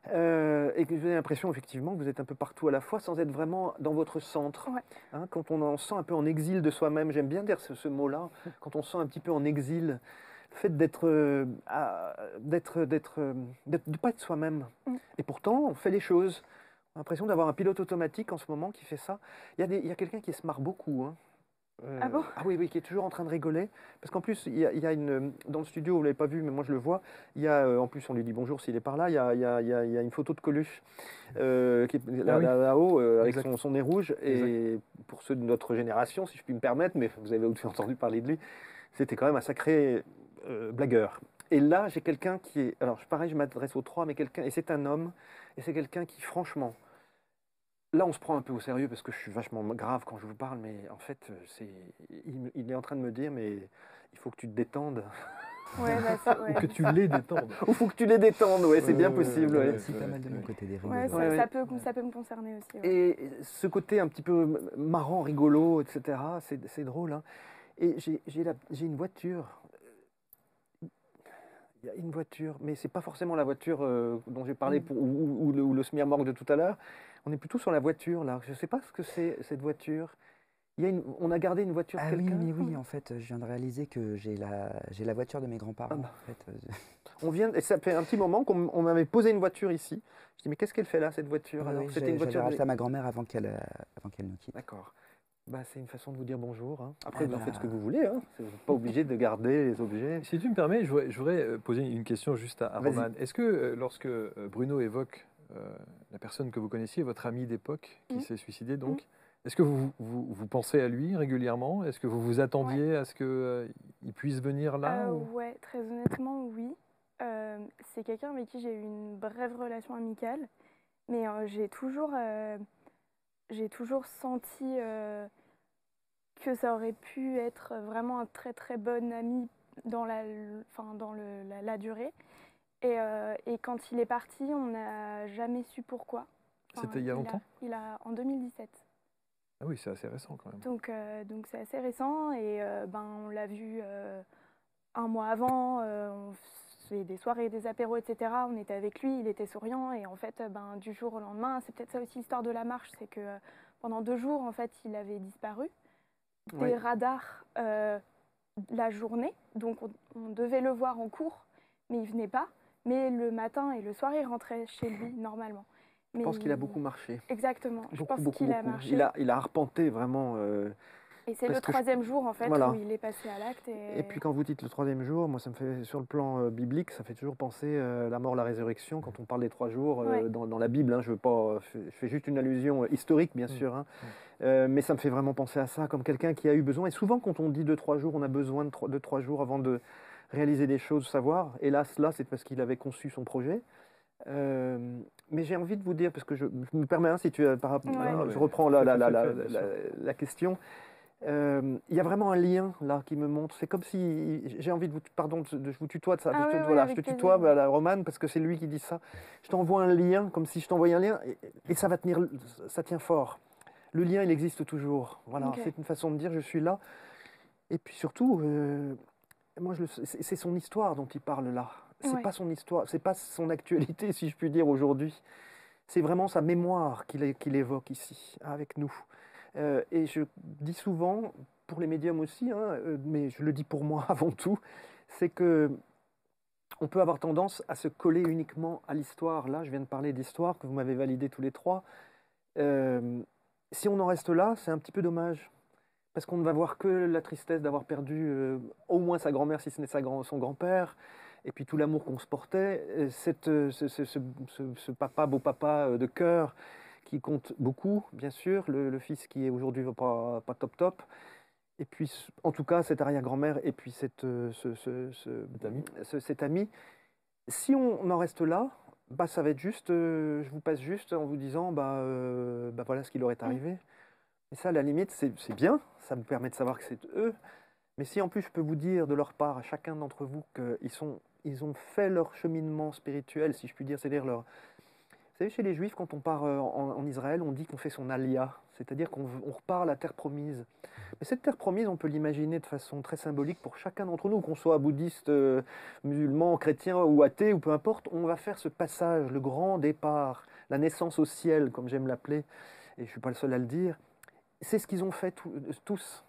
Et que j'ai l'impression effectivement que vous êtes un peu partout à la fois sans être vraiment dans votre centre. Ouais. Hein, quand on en sent un peu en exil de soi-même, j'aime bien dire ce mot-là, quand on se sent un petit peu en exil, le fait de ne pas être soi-même. Et pourtant, on fait les choses. On a l'impression d'avoir un pilote automatique en ce moment qui fait ça. Il y a quelqu'un qui se marre beaucoup. Hein. Ah bon? Ah oui, qui est toujours en train de rigoler. Parce qu'en plus, il y a dans le studio, vous ne l'avez pas vu, mais moi je le vois, il y a, en plus on lui dit bonjour s'il est par là, il y a une photo de Coluche qui est là-haut, avec son nez rouge. Et pour ceux de notre génération, si je puis me permettre, mais vous avez entendu parler de lui, c'était quand même un sacré blagueur. Et là, j'ai quelqu'un qui est... Alors pareil, je m'adresse aux 3, mais quelqu'un... Et c'est un homme, et c'est quelqu'un qui, franchement... Là, on se prend un peu au sérieux parce que je suis vachement grave quand je vous parle, mais en fait, il est en train de me dire, mais il faut que tu te détendes. Ouais, Ou que tu les détendes. Ou faut que tu les détendes, ouais, c'est bien possible. Ouais, c'est pas mal de mon côté des rigolos. Ouais, ça peut me concerner aussi. Ouais. Et ce côté un petit peu marrant, rigolo, etc., c'est drôle. Hein. Et j'ai une voiture. Il y a une voiture, mais c'est pas forcément la voiture dont j'ai parlé ou le semi-remorque de tout à l'heure. On est plutôt sur la voiture, là. Je ne sais pas ce que c'est, cette voiture. On a gardé une voiture de quelqu'un. Oui, en fait, je viens de réaliser que j'ai la voiture de mes grands-parents. En fait, Et ça fait un petit moment qu'on m'avait posé une voiture ici. Je dis, mais qu'est-ce qu'elle fait là, cette voiture? Oui, alors, c'était une voiture racheté à ma grand-mère avant qu'elle nous quitte. D'accord. Bah, c'est une façon de vous dire bonjour. Hein. Après, vous en faites ce que vous voulez. Hein. Vous n'êtes pas obligé de garder les objets. Si tu me permets, je voudrais poser une question juste à Romane. Est-ce que lorsque Bruno évoque la personne que vous connaissiez, votre ami d'époque qui s'est suicidé, donc, est-ce que vous pensez à lui régulièrement? Est-ce que vous vous attendiez à ce qu'il puisse venir là Ouais, très honnêtement, oui. C'est quelqu'un avec qui j'ai eu une brève relation amicale, mais j'ai toujours senti que ça aurait pu être vraiment un très très bon ami dans la durée. Et quand il est parti, on n'a jamais su pourquoi. C'était il y a longtemps? En 2017. Ah oui, c'est assez récent quand même. Donc c'est assez récent et on l'a vu un mois avant, on faisait des soirées, des apéros, etc. On était avec lui, il était souriant et en fait, du jour au lendemain, c'est peut-être ça aussi l'histoire de la marche, c'est que pendant 2 jours, en fait, il avait disparu des radars la journée, donc on devait le voir en cours, mais il venait pas. Mais le matin et le soir, il rentrait chez lui normalement. Je pense qu'il a beaucoup marché. Exactement, je pense Beaucoup, qu'il a beaucoup. marché. Il a arpenté vraiment. Et c'est le parce que 3e jour en fait Voilà. où il est passé à l'acte. Et puis quand vous dites le 3e jour, moi ça me fait, sur le plan biblique, ça fait toujours penser la mort, la résurrection, quand on parle des 3 jours Ouais. dans la Bible. Hein, je fais juste une allusion historique, bien sûr. Hein. Mais ça me fait vraiment penser à ça, comme quelqu'un qui a eu besoin. Et souvent, quand on dit 2-3 jours, on a besoin de 3 jours avant de réaliser des choses, savoir. Hélas, là, c'est parce qu'il avait conçu son projet. Mais j'ai envie de vous dire, parce que je me permets, si tu je reprends la question. Il y a vraiment un lien là qui me montre. C'est comme si j'ai envie de vous, pardon, je vous tutoie de ça. Je te tutoie à la Romane parce que c'est lui qui dit ça. Je t'envoie un lien, comme si je t'envoyais un lien, et ça va tenir, ça tient fort. Le lien, il existe toujours. Voilà, c'est une façon de dire je suis là. Et puis surtout, moi, c'est son histoire dont il parle là. C'est pas son histoire, c'est pas son actualité, si je puis dire, aujourd'hui. C'est vraiment sa mémoire qu'il évoque ici, avec nous. Et je dis souvent, pour les médiums aussi, hein, mais je le dis pour moi avant tout, c'est que on peut avoir tendance à se coller uniquement à l'histoire. Là, je viens de parler d'histoire que vous m'avez validé tous les 3. Si on en reste là, c'est un petit peu dommage. Parce qu'on ne va voir que la tristesse d'avoir perdu au moins sa grand-mère, si ce n'est son grand-père, et puis tout l'amour qu'on se portait, ce papa, beau papa de cœur, qui compte beaucoup, bien sûr, le fils qui est aujourd'hui pas top, et puis en tout cas cette arrière-grand-mère, et puis cet ami. Si on en reste là, ça va être juste, je vous passe juste en vous disant, voilà ce qui leur est arrivé. Et ça, à la limite, c'est bien, ça me permet de savoir que c'est eux. Mais si en plus je peux vous dire de leur part, à chacun d'entre vous, qu'ils ont fait leur cheminement spirituel, si je puis dire, c'est-à-dire leur... Vous savez, chez les Juifs, quand on part en Israël, on dit qu'on fait son alia, c'est-à-dire qu'on repart à la terre promise. Mais cette terre promise, on peut l'imaginer de façon très symbolique pour chacun d'entre nous, qu'on soit bouddhiste, musulman, chrétien ou athée, ou peu importe, on va faire ce passage, le grand départ, la naissance au ciel, comme j'aime l'appeler, et je ne suis pas le seul à le dire. C'est ce qu'ils ont fait tous.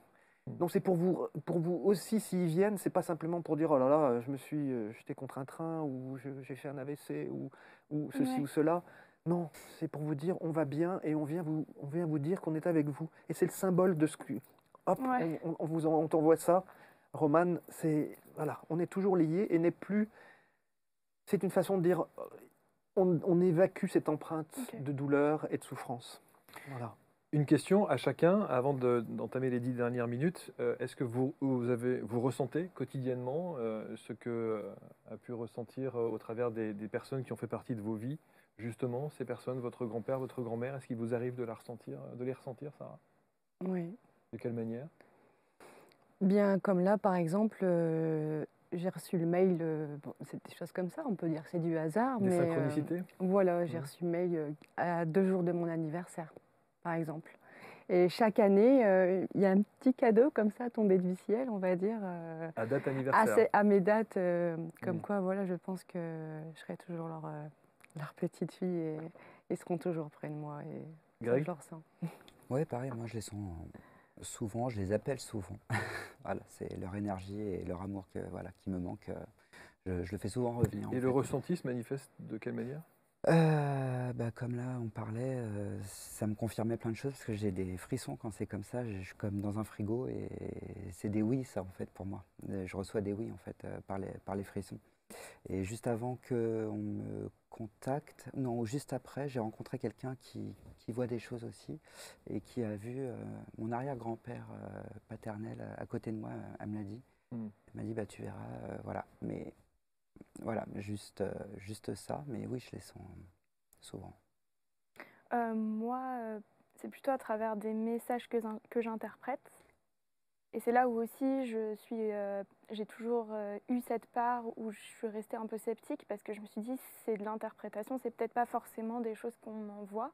Donc c'est pour vous aussi, s'ils viennent, c'est pas simplement pour dire oh là là, je me suis jeté contre un train ou j'ai fait un AVC ou ceci ou cela. Non, c'est pour vous dire on va bien et on vient vous dire qu'on est avec vous. Et c'est le symbole de ce que hop, on t'envoie ça. Romane, c'est voilà, on est toujours liés et n'est plus. C'est une façon de dire on évacue cette empreinte de douleur et de souffrance. Voilà. Une question à chacun avant d'entamer les 10 dernières minutes. Est-ce que vous ressentez quotidiennement ce que a pu ressentir au travers des personnes qui ont fait partie de vos vies, justement, ces personnes, votre grand-père, votre grand-mère, est-ce qu'il vous arrive de les ressentir, Sarah? Oui. De quelle manière? Bien, comme là, par exemple, j'ai reçu le mail, c'est des choses comme ça, on peut dire que c'est du hasard. Des synchronicités? Voilà, j'ai reçu le mail à 2 jours de mon anniversaire, par exemple. Et chaque année, il y a un petit cadeau comme ça tombé du ciel, on va dire. À date anniversaire. À mes dates, comme quoi, voilà, je pense que je serai toujours leur petite fille et ils seront toujours près de moi. Et ça, je le ressens. Oui, pareil, moi je les sens souvent, je les appelle souvent. Voilà, c'est leur énergie et leur amour qui me manque. Je le fais souvent revenir. Et le ressenti se manifeste de quelle manière? Comme là, on parlait, ça me confirmait plein de choses parce que j'ai des frissons quand c'est comme ça. Je suis comme dans un frigo et c'est des oui, ça, en fait, pour moi. Je reçois des oui, en fait, par les frissons. Et juste avant qu'on me contacte, non, juste après, j'ai rencontré quelqu'un qui voit des choses aussi et qui a vu mon arrière-grand-père paternel à côté de moi, elle me l'a dit. Elle m'a dit, tu verras, voilà. Mais voilà, juste ça, mais oui, je les sens souvent. Moi, c'est plutôt à travers des messages que j'interprète. Et c'est là où aussi j'ai toujours eu cette part où je suis restée un peu sceptique parce que je me suis dit c'est de l'interprétation, c'est peut-être pas forcément des choses qu'on m'envoie.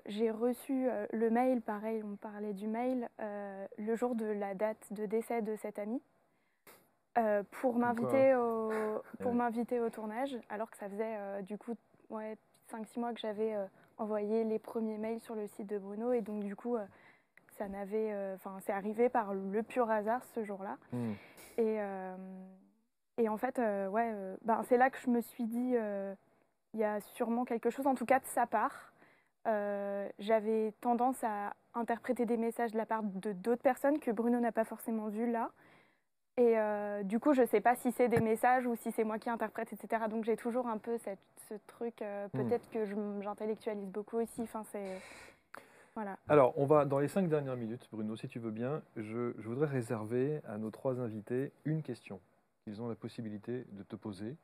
j'ai reçu le mail, pareil, on parlait du mail, le jour de la date de décès de cette amie, pour m'inviter au tournage, alors que ça faisait du coup 5-6 mois que j'avais envoyé les premiers mails sur le site de Bruno, et donc du coup c'est arrivé par le pur hasard ce jour-là. Et en fait, c'est là que je me suis dit, il y a sûrement quelque chose, en tout cas de sa part. J'avais tendance à interpréter des messages de la part de d'autres personnes que Bruno n'a pas forcément vues là. Et du coup, je ne sais pas si c'est des messages ou si c'est moi qui interprète, etc. Donc j'ai toujours un peu ce truc, peut-être que j'intellectualise beaucoup aussi. Enfin, voilà. Alors, on va, dans les 5 dernières minutes, Bruno, si tu veux bien, je voudrais réserver à nos 3 invités une question qu'ils ont la possibilité de te poser.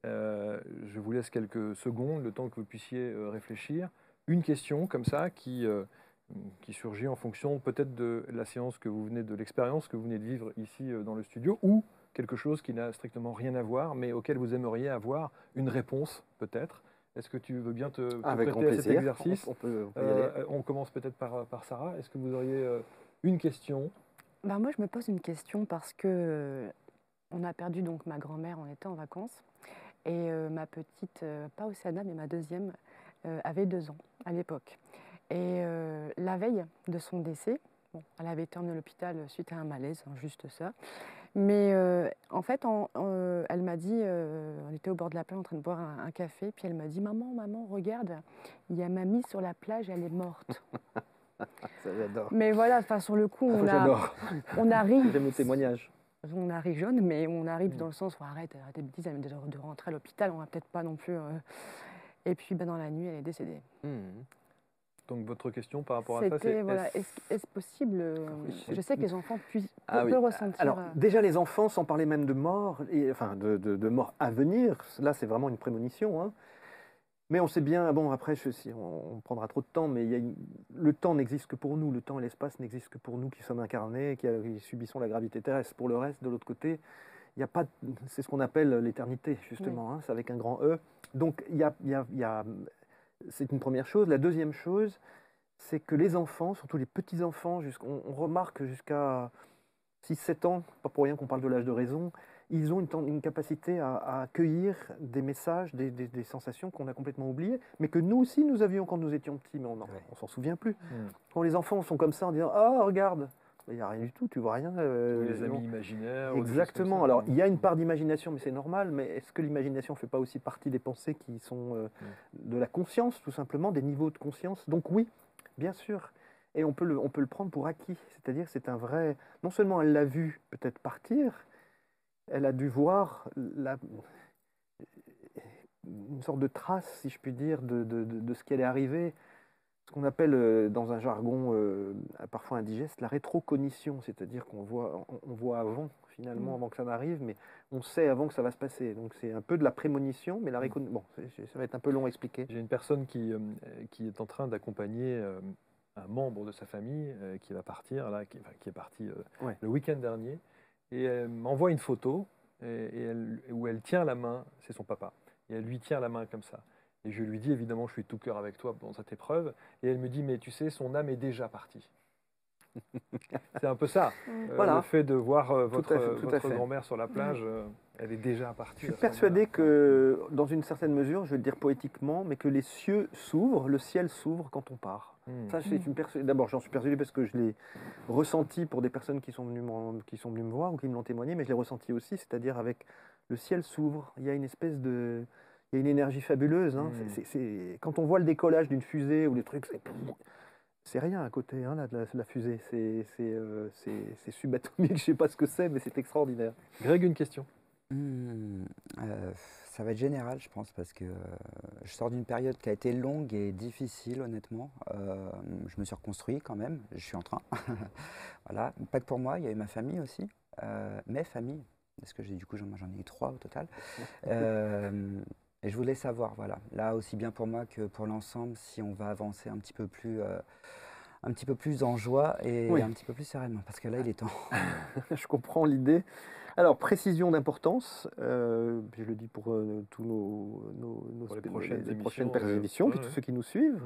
Je vous laisse quelques secondes, le temps que vous puissiez réfléchir. Une question comme ça qui surgit en fonction peut-être de la séance que vous venez de l'expérience que vous venez de vivre ici dans le studio, ou quelque chose qui n'a strictement rien à voir, mais auquel vous aimeriez avoir une réponse peut-être. Est-ce que tu veux bien te prêter à cet exercice? On peut y aller. On commence peut-être par Sarah. Est-ce que vous auriez une question? Moi, je me pose une question parce que on a perdu donc ma grand-mère, on était en vacances, et ma petite, pas Océana, mais ma deuxième, avait 2 ans à l'époque. Et la veille de son décès, elle avait été emmenée à l'hôpital suite à un malaise, juste ça. Mais en fait, elle m'a dit, on était au bord de la plage en train de boire un café, puis elle m'a dit, maman, regarde, il y a mamie sur la plage, elle est morte. Ça, j'adore. Mais voilà, sur le coup, on a ri. J'aime le témoignage. On a ri jaune, mais on arrive dans le sens où arrête de bêtises, elle vient de rentrer à l'hôpital, on va peut-être pas non plus. Et puis dans la nuit, elle est décédée. Donc votre question par rapport à ça, c'est est-ce possible je sais que les enfants peuvent ressentir. Alors déjà les enfants, sans parler même de mort, enfin de mort à venir, là c'est vraiment une prémonition. Hein. Mais on sait bien, bon après on prendra trop de temps, mais le temps n'existe que pour nous, le temps et l'espace n'existent que pour nous qui sommes incarnés, qui subissons la gravité terrestre. Pour le reste, de l'autre côté, il n'y a pas, c'est ce qu'on appelle l'éternité justement, oui. Hein, c'est avec un grand E. Donc c'est une première chose. La deuxième chose, c'est que les enfants, surtout les petits-enfants, on remarque jusqu'à 6-7 ans, pas pour rien qu'on parle de l'âge de raison, ils ont une capacité à accueillir des messages, des sensations qu'on a complètement oubliées, mais que nous aussi nous avions quand nous étions petits, mais on s'en souvient plus. Quand les enfants sont comme ça en disant « Ah, regarde !» Il n'y a rien du tout, tu vois rien. Les amis imaginaires. Exactement. Alors, il y a une part d'imagination, mais c'est normal. Mais est-ce que l'imagination ne fait pas aussi partie des pensées qui sont de la conscience, tout simplement, des niveaux de conscience? Donc oui, bien sûr. Et on peut le prendre pour acquis. C'est-à-dire que c'est un vrai... Non seulement elle l'a vu peut-être partir, elle a dû voir une sorte de trace, si je puis dire, de ce qui allait arriver. Ce qu'on appelle dans un jargon parfois indigeste la rétrocognition, c'est-à-dire qu'on voit avant, finalement, avant que ça n'arrive, mais on sait avant que ça va se passer. Donc c'est un peu de la prémonition, mais ça va être un peu long à expliquer. J'ai une personne qui est en train d'accompagner un membre de sa famille qui va partir, là, qui est parti le week-end dernier, et elle m'envoie une photo où elle tient la main, c'est son papa, et elle lui tient la main comme ça. Et je lui dis, évidemment, je suis tout cœur avec toi dans cette épreuve. Et elle me dit, mais tu sais, son âme est déjà partie. C'est un peu ça. Voilà. Le fait de voir votre grand-mère sur la plage, elle est déjà partie. Je suis persuadé que, dans une certaine mesure, je vais le dire poétiquement, mais que les cieux s'ouvrent, le ciel s'ouvre quand on part. Ça, d'abord, j'en suis persuadé parce que je l'ai ressenti pour des personnes qui sont venues me voir ou qui me l'ont témoigné, mais je l'ai ressenti aussi, c'est-à-dire avec le ciel s'ouvre. Il y a une espèce de... Il y a une énergie fabuleuse. Hein. Quand on voit le décollage d'une fusée ou des trucs, c'est rien à côté hein, de la fusée. C'est subatomique, je ne sais pas ce que c'est, mais c'est extraordinaire. Greg, une question. Ça va être général, je pense, parce que je sors d'une période qui a été longue et difficile, honnêtement. Je me suis reconstruit quand même, je suis en train. Voilà. Pas que pour moi, il y a eu ma famille aussi, mes familles, parce que j'en ai eu 3 au total. Et je voulais savoir, voilà, là aussi bien pour moi que pour l'ensemble, si on va avancer un petit peu plus en joie et un petit peu plus sereinement, parce que là, il est temps. Je comprends l'idée. Alors, précision d'importance, je le dis pour tous Pour les les prochaines prochaines émissions, émissions, puis ouais, tous ouais. ceux qui nous suivent.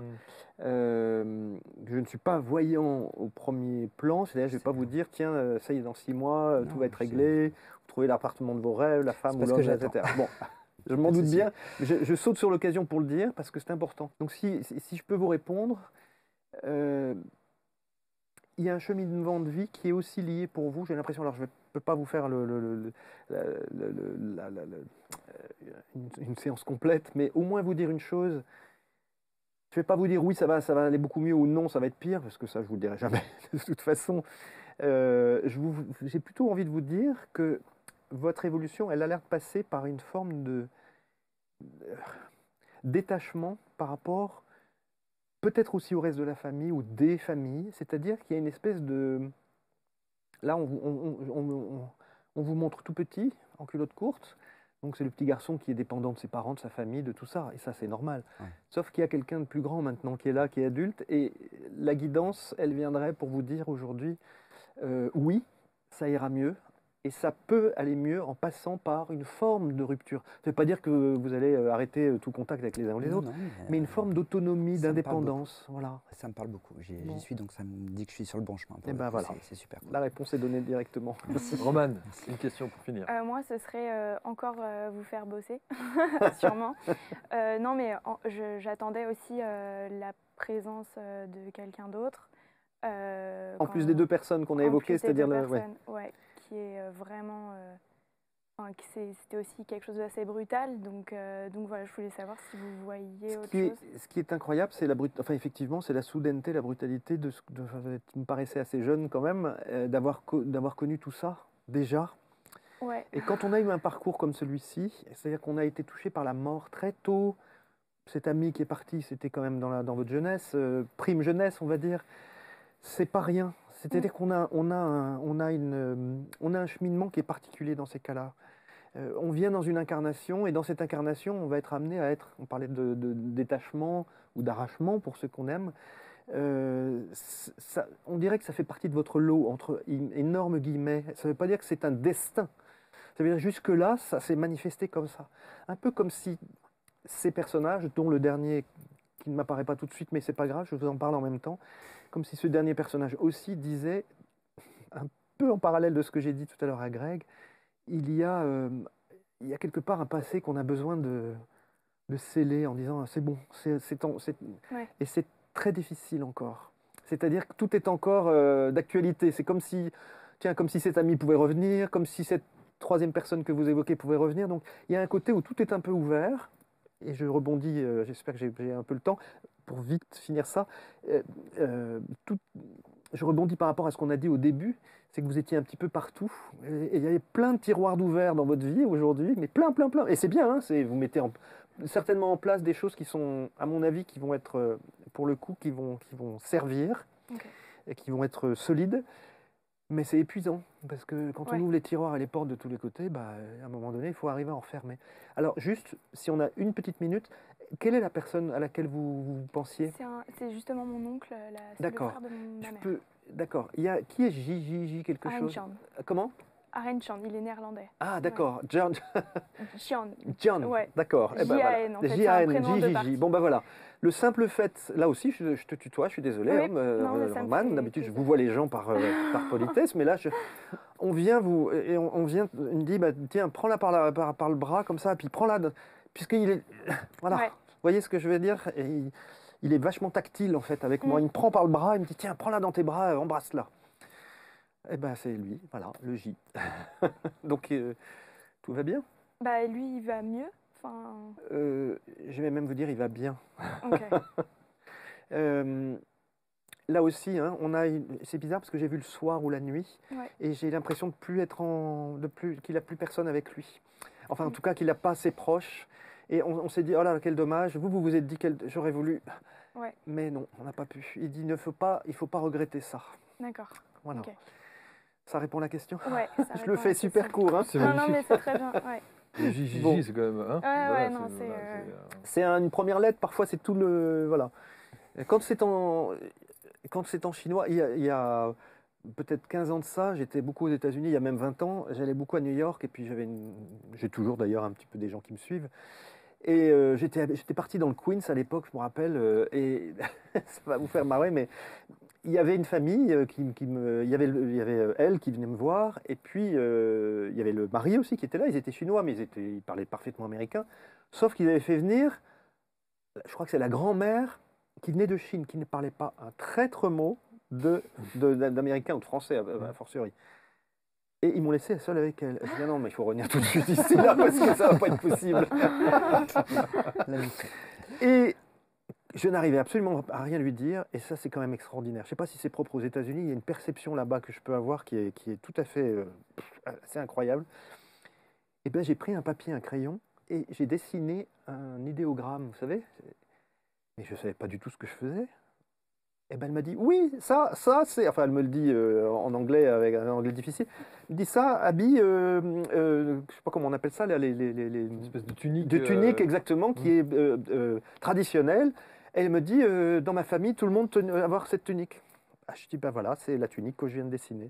Je ne suis pas voyant au premier plan, c'est-à-dire je ne vais pas vous dire, tiens, ça y est, dans 6 mois, tout Non, va être c'est- réglé, vous trouvez l'appartement de vos rêves, la femme C'est ou pas ce que l'homme, j'attends. etc. Bon, je m'en Pas de doute souci. bien, mais je saute sur l'occasion pour le dire parce que c'est important. Donc, si je peux vous répondre, il y a un cheminement de vie qui est aussi lié pour vous, j'ai l'impression, alors je ne peux pas vous faire une séance complète, mais au moins vous dire une chose. Je ne vais pas vous dire oui, ça va aller beaucoup mieux ou non, ça va être pire, parce que ça, je ne vous le dirai jamais de toute façon. J'ai plutôt envie de vous dire que votre évolution, elle a l'air de passer par une forme de détachement par rapport peut-être aussi au reste de la famille ou des familles, c'est-à-dire qu'il y a une espèce de... Là, on vous montre tout petit, en culotte courte, donc c'est le petit garçon qui est dépendant de ses parents, de sa famille, de tout ça, et ça c'est normal. Ouais. Sauf qu'il y a quelqu'un de plus grand maintenant qui est là, qui est adulte, et la guidance, elle viendrait pour vous dire aujourd'hui, oui, ça ira mieux, et ça peut aller mieux en passant par une forme de rupture. Ça ne veut pas dire que vous allez arrêter tout contact avec les uns ou les Non, autres, non, mais une forme d'autonomie, ça me parle d'indépendance. Voilà. Ça me parle beaucoup. J'y Bon. suis, donc ça me dit que je suis sur le bon chemin. Pour Eh le ben coup, voilà. c'est super cool. La réponse est donnée directement. Merci. Romane, Merci. une question pour finir. Moi, ce serait encore vous faire bosser, sûrement. Non, mais j'attendais aussi la présence de quelqu'un d'autre. En plus des deux personnes qu'on a évoquées, c'est-à-dire le... ouais. Ouais, qui est vraiment... enfin, c'était aussi quelque chose d'assez brutal. Donc voilà, je voulais savoir si vous voyiez autre chose. Ce qui est incroyable, c'est enfin, effectivement, c'est la soudaineté, la brutalité qui me paraissait assez jeune quand même, d'avoir connu tout ça déjà. Ouais. Et quand on a eu un parcours comme celui-ci, c'est-à-dire qu'on a été touché par la mort très tôt, cet ami qui est parti, c'était quand même dans votre jeunesse, prime jeunesse, on va dire, c'est pas rien. C'est-à-dire qu'on a un cheminement qui est particulier dans ces cas-là. On vient dans une incarnation, et dans cette incarnation, on va être amené à être, on parlait de détachement ou d'arrachement pour ceux qu'on aime, on dirait que ça fait partie de votre lot, entre énormes guillemets. Ça ne veut pas dire que c'est un destin. Ça veut dire jusque-là, ça s'est manifesté comme ça. Un peu comme si ces personnages, dont le dernier, qui ne m'apparaît pas tout de suite, mais c'est pas grave, je vous en parle en même temps, comme si ce dernier personnage aussi disait, un peu en parallèle de ce que j'ai dit tout à l'heure à Greg, il y a quelque part un passé qu'on a besoin de sceller en disant c'est bon, Ouais. et c'est très difficile encore. C'est-à-dire que tout est encore d'actualité. C'est comme si cet ami pouvait revenir, comme si cette troisième personne que vous évoquez pouvait revenir. Donc il y a un côté où tout est un peu ouvert. Et je rebondis, j'espère que j'ai un peu le temps pour vite finir ça. Je rebondis par rapport à ce qu'on a dit au début, c'est que vous étiez un petit peu partout. Et il y avait plein de tiroirs d'ouverts dans votre vie aujourd'hui, mais plein. Et c'est bien, hein, vous mettez certainement en place des choses qui sont, à mon avis, qui vont être, pour le coup, qui vont servir, Ok. et qui vont être solides. Mais c'est épuisant, parce que quand on Ouais. ouvre les tiroirs et les portes de tous les côtés, à un moment donné, il faut arriver à en refermer. Alors, juste, si on a une petite minute, quelle est la personne à laquelle vous pensiez? C'est justement mon oncle, c'est le D'accord. frère de ma mère. D'accord. Qui est J quelque Arend chose? Chan. Comment? Arend Chan, il est néerlandais. Ah, d'accord. John. Chan. Ouais. D'accord. J.A.N. Voilà. en fait, c'est un J.A.N., prénom de J.J.J. parti. Bon, voilà. Le simple fait, là aussi, je te tutoie, je suis désolé, Oui, hein, non, mais ça me Romane. fait D'habitude, je plaisir. vous vois les gens par politesse, mais là, on vient, il me dit, tiens, prends-la par le bras, comme ça, et puis prends-la, puisqu'il est, voilà, Ouais. vous voyez ce que je veux dire? Et il est vachement tactile, en fait, avec moi. Il me prend par le bras, il me dit, tiens, prends-la dans tes bras, embrasse-la. Eh ben, c'est lui, voilà, le J. Donc, tout va bien. Lui, il va mieux. Enfin, Je vais même vous dire, il va bien. ok. Là aussi, hein, c'est bizarre parce que j'ai vu le soir ou la nuit, Ouais. et j'ai l'impression qu'il n'a plus personne avec lui. Enfin, en tout cas, qu'il n'a pas ses proches. Et on s'est dit, oh là, quel dommage. Vous vous êtes dit, j'aurais voulu. Ouais. Mais non, on n'a pas pu. Il dit, il ne faut pas regretter ça. D'accord. Voilà. Ok. Ça répond à la question? Ouais, ça Je répond le à fais la super question. court. Hein. C'est Non, magnifique. mais c'est très bien. Ouais. Le JJJ, Bon. c'est quand même. Hein, Ouais, non, c'est- c'est, voilà, C'est une première lettre, parfois c'est tout le... Voilà. Quand c'est en chinois, il y a peut-être 15 ans de ça, j'étais beaucoup aux États-Unis, il y a même 20 ans, j'allais beaucoup à New York, et puis j'ai toujours d'ailleurs un petit peu des gens qui me suivent. Et j'étais parti dans le Queens à l'époque, je me rappelle, et ça va vous faire marrer, mais il y avait une famille il y avait elle qui venait me voir, et puis il y avait le mari aussi qui était là. Ils étaient chinois, mais ils parlaient parfaitement américain. Sauf qu'ils avaient fait venir, je crois que c'est la grand-mère qui venait de Chine, qui ne parlait pas un traître mot d'américain ou de français, a fortiori. Et ils m'ont laissé seul avec elle. Je dis ah non, mais il faut revenir tout de suite ici, là, parce que ça ne va pas être possible. Et je n'arrivais absolument à rien lui dire, et ça c'est quand même extraordinaire. Je ne sais pas si c'est propre aux États-Unis, il y a une perception là-bas que je peux avoir qui est tout à fait assez incroyable. Et bien j'ai pris un papier, un crayon, et j'ai dessiné un idéogramme, vous savez. Mais je ne savais pas du tout ce que je faisais. Et ben elle m'a dit oui, ça c'est. Enfin, elle me le dit en anglais, avec un anglais difficile. Elle me dit ça, habille, je sais pas comment on appelle ça, Une espèce de tunique. de tunique exactement, qui est traditionnelle. Et elle me dit dans ma famille, tout le monde avoir cette tunique. Ah, je dis ben voilà, c'est la tunique que je viens de dessiner.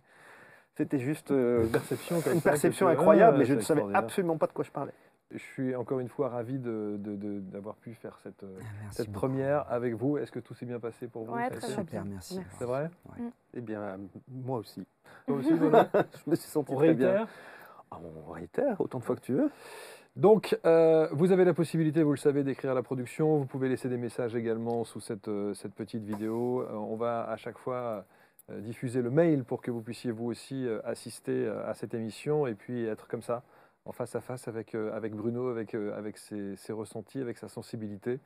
C'était juste Une perception, comme une ça, perception que- incroyable, Ah, mais je c'est ne savais extraordinaire. absolument pas de quoi je parlais. Je suis encore une fois ravi d'avoir pu faire cette Merci cette beaucoup. première avec vous. Est-ce que tout s'est bien passé pour vous? Ouais, Ça a très été- bien. Super, merci. Merci. C'est vrai? Ouais. Eh bien, moi aussi. Toi aussi, Benoît? Je me suis senti On très bien. réitère? Ah, on réitère autant de fois que tu veux. Donc, vous avez la possibilité, vous le savez, d'écrire à la production. Vous pouvez laisser des messages également sous cette petite vidéo. On va à chaque fois diffuser le mail pour que vous puissiez vous aussi assister à cette émission et puis être comme ça, en face à face avec Bruno, avec ses ressentis, avec sa sensibilité,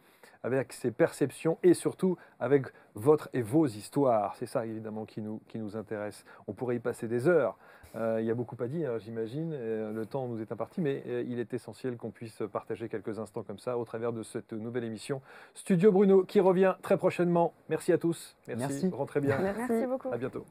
avec ses perceptions et surtout avec votre et vos histoires. C'est ça évidemment qui nous intéresse. On pourrait y passer des heures. Il y a beaucoup à dire, j'imagine. Le temps nous est imparti, mais il est essentiel qu'on puisse partager quelques instants comme ça au travers de cette nouvelle émission Studio Bruno qui revient très prochainement. Merci à tous. Merci. Rentrez bien. Merci beaucoup. À bientôt.